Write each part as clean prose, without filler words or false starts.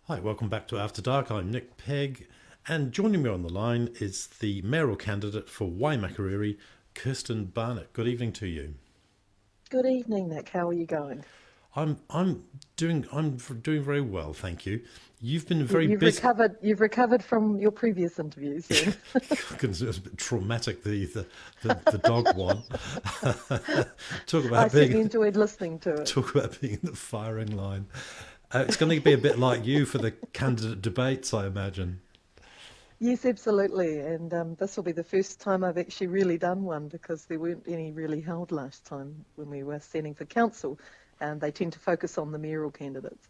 Hi, welcome back to After Dark. I'm Nic Pegg, and joining me on the line is the mayoral candidate for Waimakariri, Kirstyn Barnett. Good evening to you. Good evening, Nick. How are you going? I'm doing very well, thank you. You've been You, very you've busy. recovered. You've recovered from your previous interviews, then. It was a bit traumatic, the dog one. talk I about being certainly enjoyed listening to it. talk about being in the firing line. It's going to be a bit like you for the candidate debates, I imagine. Yes, absolutely. And this will be the first time I've actually really done one because there weren't any really held last time when we were standing for council, and they tend to focus on the mayoral candidates.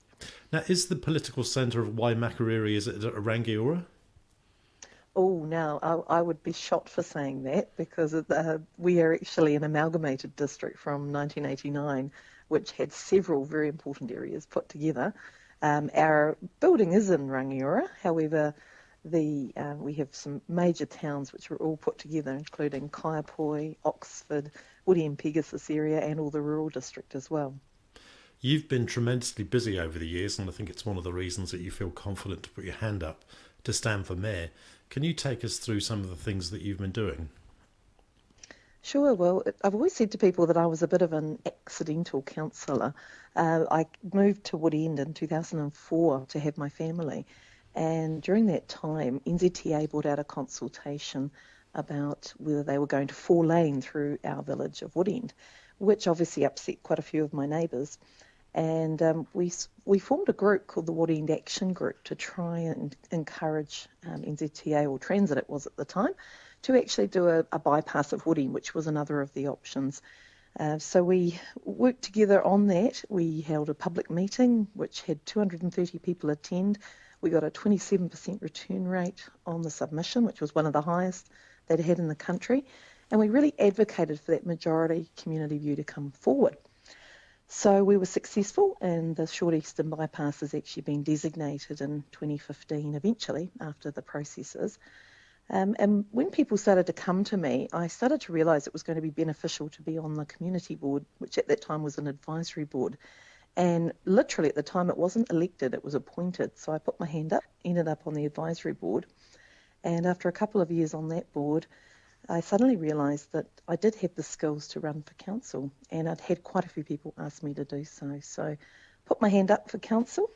Now, is the political centre of Waimakariri, is it at Rangiora? Oh, now I would be shot for saying that because we are actually an amalgamated district from 1989, which had several very important areas put together. Our building is in Rangiora, however, we have some major towns which were all put together, including Kaiapoi, Oxford, Woody and Pegasus area, and all the rural district as well. You've been tremendously busy over the years, and I think it's one of the reasons that you feel confident to put your hand up to stand for mayor. Can you take us through some of the things that you've been doing? Sure. Well, I've always said to people that I was a bit of an accidental counsellor. I moved to Woodend in 2004 to have my family, and during that time, NZTA brought out a consultation about whether they were going to four lane through our village of Woodend, which obviously upset quite a few of my neighbours. And we formed a group called the Woodend Action Group to try and encourage NZTA, or Transit it was at the time, to actually do a bypass of Woodend, which was another of the options. So we worked together on that. We held a public meeting which had 230 people attend. We got a 27% return rate on the submission, which was one of the highest they'd had in the country. And we really advocated for that majority community view to come forward. So we were successful, and the Short Eastern Bypass has actually been designated in 2015 eventually after the processes. And when people started to come to me, I started to realise it was going to be beneficial to be on the community board, which at that time was an advisory board. And literally at the time it wasn't elected, it was appointed. So I put my hand up, ended up on the advisory board. And after a couple of years on that board, I suddenly realised that I did have the skills to run for council, and I'd had quite a few people ask me to do so. So put my hand up for council.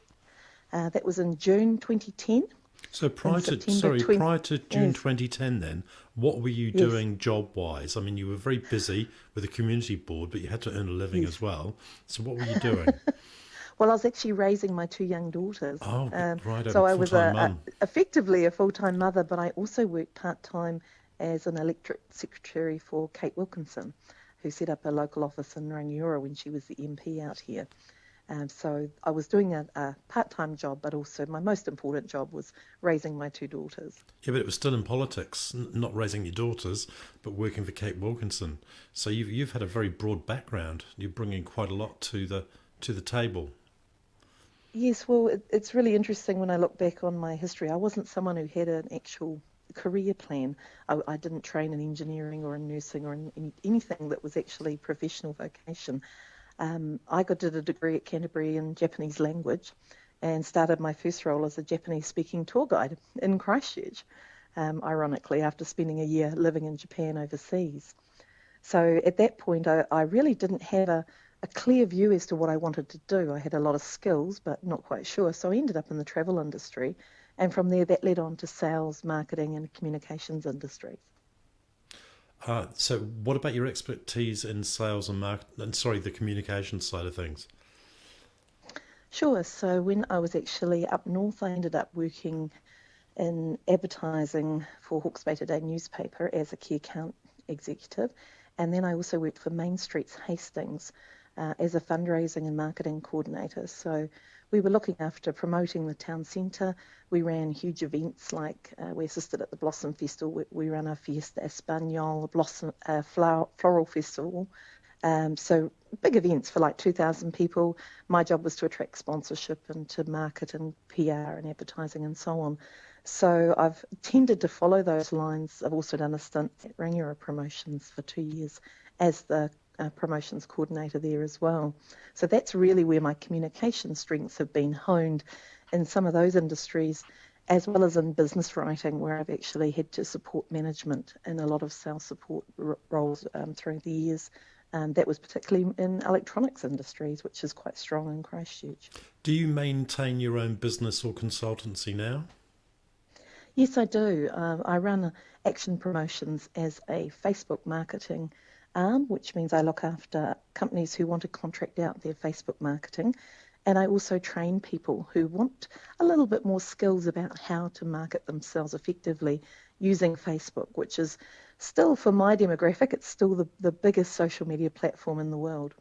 That was in June 2010. So In prior to September 20, prior to June yes, 2010, then what were you yes, doing job wise? I mean, you were very busy with the community board, but you had to earn a living as yes. well. So what were you doing? Well, I was actually raising my two young daughters. Oh, right, So I full was time mum. effectively a full-time mother, but I also worked part-time as an electorate secretary for Kate Wilkinson, who set up a local office in Rangiora when she was the MP out here. So I was doing a part-time job, but also my most important job was raising my two daughters. Yeah, but it was still in politics, not raising your daughters, but working for Kate Wilkinson. So you've had a very broad background. You're bringing quite a lot to the table. Yes, well, it's really interesting when I look back on my history. I wasn't someone who had an actual career plan. I didn't train in engineering or in nursing or in anything that was actually professional vocation. Did a degree at Canterbury in Japanese language and started my first role as a Japanese-speaking tour guide in Christchurch, ironically, after spending a year living in Japan overseas. So at that point, I really didn't have a clear view as to what I wanted to do. I had a lot of skills, but not quite sure. So I ended up in the travel industry. And from there, that led on to sales, marketing, and communications industries. So what about your expertise in sales and market? And sorry, the communication side of things. Sure. So when I was actually up north, I ended up working in advertising for Hawke's Bay Today newspaper as a key account executive. And then I also worked for Main Streets Hastings as a fundraising and marketing coordinator. So we were looking after promoting the town centre. We ran huge events like we assisted at the Blossom Festival. We ran a Fiesta Español, a Blossom Floral Festival. So big events for like 2,000 people. My job was to attract sponsorship and to market and PR and advertising and so on. So I've tended to follow those lines. I've also done a stint at Rangiora Promotions for 2 years as the promotions coordinator there as well. So that's really where my communication strengths have been honed in some of those industries, as well as in business writing, where I've actually had to support management in a lot of sales support roles through the years. That was particularly in electronics industries, which is quite strong in Christchurch. Do you maintain your own business or consultancy now? Yes, I do. I run Action Promotions as a Facebook marketing arm, which means I look after companies who want to contract out their Facebook marketing. And I also train people who want a little bit more skills about how to market themselves effectively using Facebook, which is still, for my demographic, it's still the biggest social media platform in the world.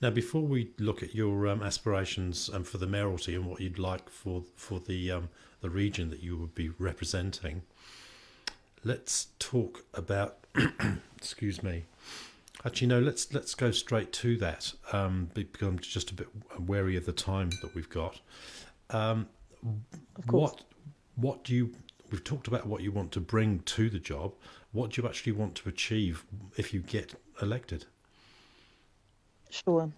Now, before we look at your aspirations for the mayoralty and what you'd like for the region that you would be representing, let's talk about. Excuse me. Actually, no. Let's go straight to that because I'm just a bit wary of the time that we've got. Of course. What do you? We've talked about what you want to bring to the job. What do you actually want to achieve if you get elected? Sure.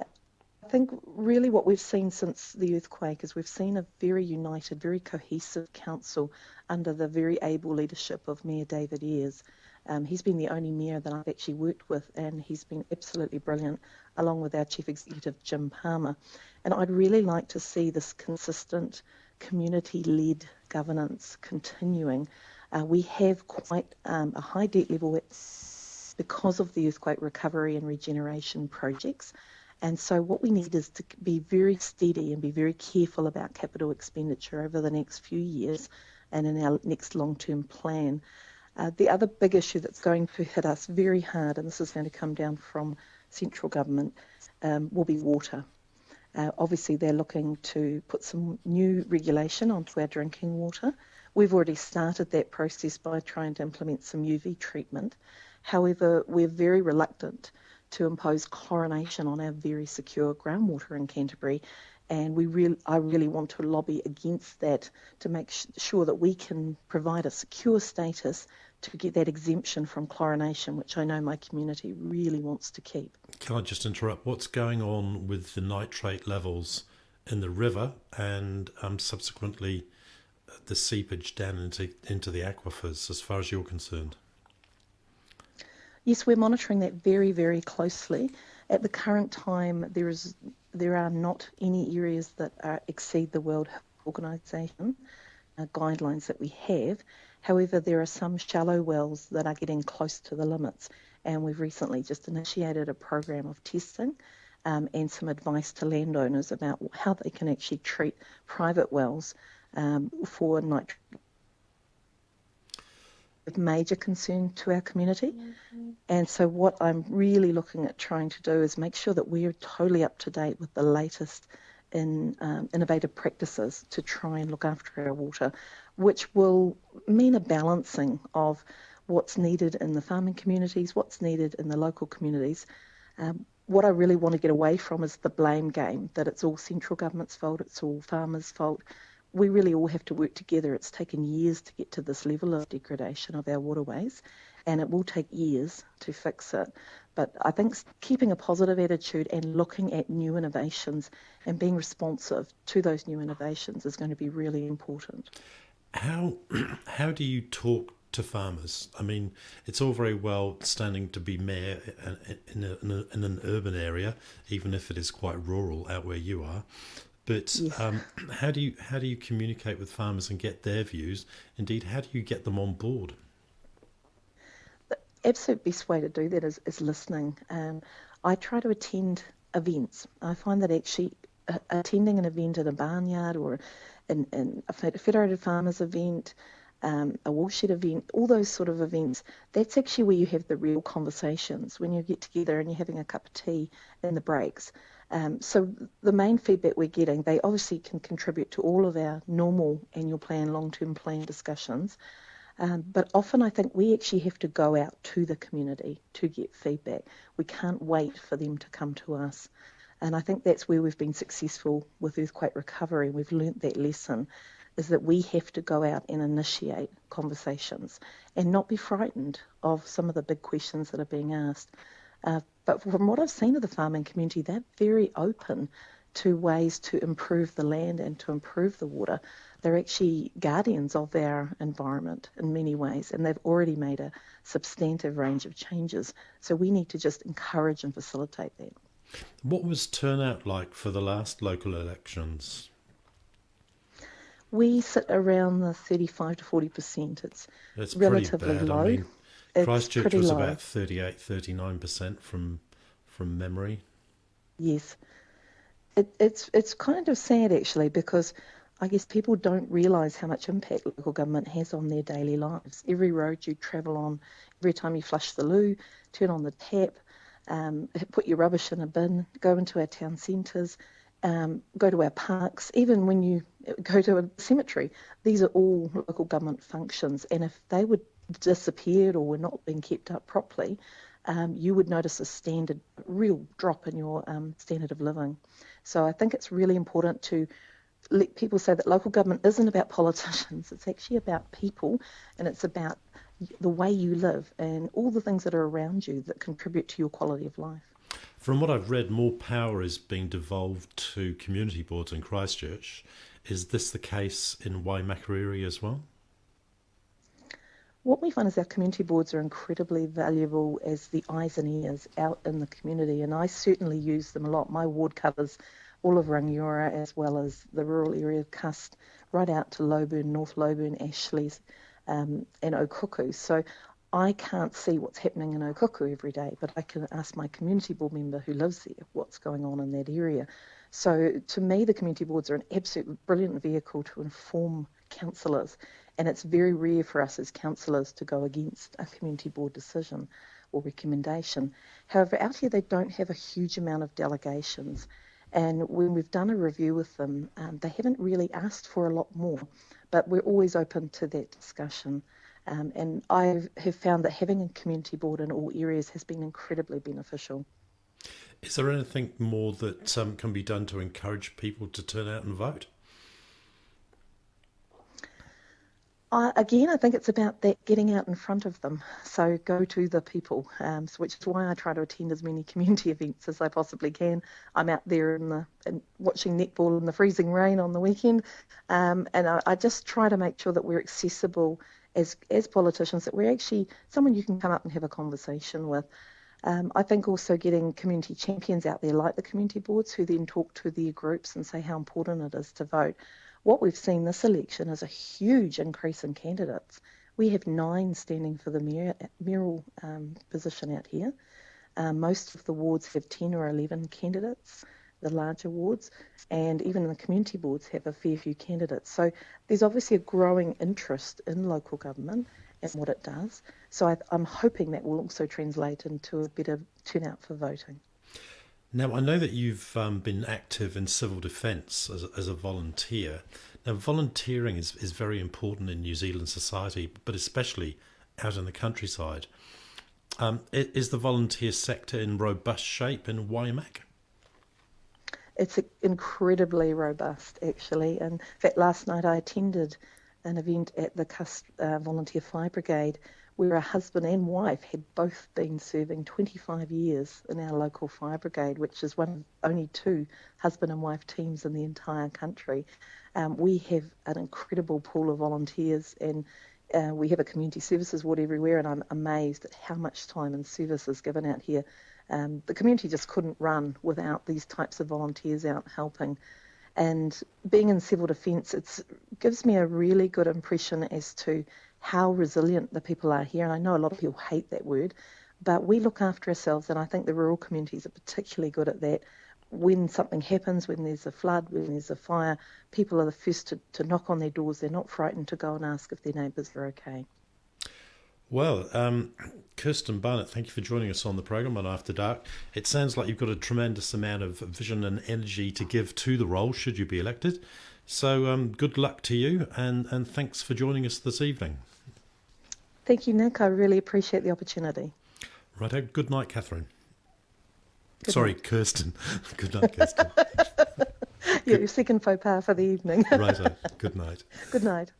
I think really what we've seen since the earthquake is we've seen a very united, very cohesive council under the very able leadership of Mayor David Ayres. He's been the only mayor that I've actually worked with, and he's been absolutely brilliant, along with our chief executive, Jim Palmer. And I'd really like to see this consistent community-led governance continuing. We have quite a high debt level because of the earthquake recovery and regeneration projects. And so what we need is to be very steady and be very careful about capital expenditure over the next few years and in our next long-term plan. The other big issue that's going to hit us very hard, and this is going to come down from central government, will be water. Obviously, they're looking to put some new regulation onto our drinking water. We've already started that process by trying to implement some UV treatment. However, we're very reluctant to impose chlorination on our very secure groundwater in Canterbury, and I really want to lobby against that to make sure that we can provide a secure status to get that exemption from chlorination, which I know my community really wants to keep. Can I just interrupt? What's going on with the nitrate levels in the river and subsequently the seepage down into the aquifers as far as you're concerned? Yes, we're monitoring that very, very closely. At the current time, there are not any areas that exceed the World Health Organization guidelines that we have. However, there are some shallow wells that are getting close to the limits, and we've recently just initiated a program of testing and some advice to landowners about how they can actually treat private wells for nitrate. Of major concern to our community. And so what I'm really looking at trying to do is make sure that we're totally up to date with the latest in innovative practices to try and look after our water, which will mean a balancing of what's needed in the farming communities, what's needed in the local communities. What I really want to get away from is the blame game, that it's all central government's fault, it's all farmers' fault. We really all have to work together. It's taken years to get to this level of degradation of our waterways, and it will take years to fix it. But I think keeping a positive attitude and looking at new innovations and being responsive to those new innovations is going to be really important. How do you talk to farmers? I mean, it's all very well standing to be mayor in an urban area, even if it is quite rural out where you are. But Yes. how do you communicate with farmers and get their views? Indeed, how do you get them on board? The absolute best way to do that is listening. I try to attend events. I find that actually attending an event at a barnyard or in a Federated Farmers event, a woolshed event, all those sort of events, that's actually where you have the real conversations, when you get together and you're having a cup of tea in the breaks. So the main feedback we're getting, they obviously can contribute to all of our normal annual plan, long-term plan discussions. But often I think we actually have to go out to the community to get feedback. We can't wait for them to come to us. And I think that's where we've been successful with earthquake recovery. We've learnt that lesson, is that we have to go out and initiate conversations and not be frightened of some of the big questions that are being asked. But from what I've seen of the farming community, they're very open to ways to improve the land and to improve the water. They're actually guardians of our environment in many ways, and they've already made a substantive range of changes. So we need to just encourage and facilitate that. What was turnout like for the last local elections? We sit around the 35 to 40%. It's relatively pretty bad. low. I mean, It's Christchurch pretty was low. about 38, 39% from memory. Yes. It's kind of sad actually, because I guess people don't realise how much impact local government has on their daily lives. Every road you travel on, every time you flush the loo, turn on the tap, put your rubbish in a bin, go into our town centres, go to our parks, even when you go to a cemetery, these are all local government functions. And if they were disappeared or were not being kept up properly, you would notice a real drop in your standard of living. So I think it's really important to let people say that local government isn't about politicians. It's actually about people, and it's about the way you live and all the things that are around you that contribute to your quality of life. From what I've read, more power is being devolved to community boards in Christchurch. Is this the case in Waimakariri as well? What we find is our community boards are incredibly valuable as the eyes and ears out in the community, and I certainly use them a lot. My ward covers all of Rangiora as well as the rural area of Cust, right out to Loburn, North Loburn, Ashleys, and Okuku. So I can't see what's happening in Okuku every day, but I can ask my community board member who lives there what's going on in that area. So to me, the community boards are an absolute brilliant vehicle to inform councillors, and it's very rare for us as councillors to go against a community board decision or recommendation. However, out here they don't have a huge amount of delegations, and when we've done a review with them, they haven't really asked for a lot more, but we're always open to that discussion. And I have found that having a community board in all areas has been incredibly beneficial. Is there anything more that can be done to encourage people to turn out and vote? Again, I think it's about that getting out in front of them. So go to the people, which is why I try to attend as many community events as I possibly can. I'm out there and watching netball in the freezing rain on the weekend, and I just try to make sure that we're accessible as politicians, that we're actually someone you can come up and have a conversation with. I think also getting community champions out there like the community boards who then talk to their groups and say how important it is to vote. What we've seen this election is a huge increase in candidates. We have 9 standing for the mayoral position out here. Most of the wards have 10 or 11 candidates, the larger wards, and even the community boards have a fair few candidates. So there's obviously a growing interest in local government and what it does. So I'm hoping that will also translate into a better turnout for voting. Now, I know that you've been active in civil defence as a volunteer. Now, volunteering is very important in New Zealand society, but especially out in the countryside. Is the volunteer sector in robust shape in Waimak? It's incredibly robust, actually. In fact, last night I attended an event at the Cust Volunteer Fire Brigade where a husband and wife had both been serving 25 years in our local fire brigade, which is one of only 2 husband and wife teams in the entire country. We have an incredible pool of volunteers, and we have a community services ward everywhere, and I'm amazed at how much time and service is given out here. The community just couldn't run without these types of volunteers out helping. And being in civil defence, it gives me a really good impression as to how resilient the people are here. And I know a lot of people hate that word, but we look after ourselves, and I think the rural communities are particularly good at that. When something happens, when there's a flood, when there's a fire, people are the first to knock on their doors. They're not frightened to go and ask if their neighbours are okay. Well, Kirstyn Barnett, thank you for joining us on the program on After Dark. It sounds like you've got a tremendous amount of vision and energy to give to the role should you be elected. So good luck to you, and thanks for joining us this evening. Thank you, Nic. I really appreciate the opportunity. Righto. Good night, Catherine. Good Sorry, night. Kirstyn. Good night, Kirstyn. Your second faux pas for the evening. Righto. Good night. Good night.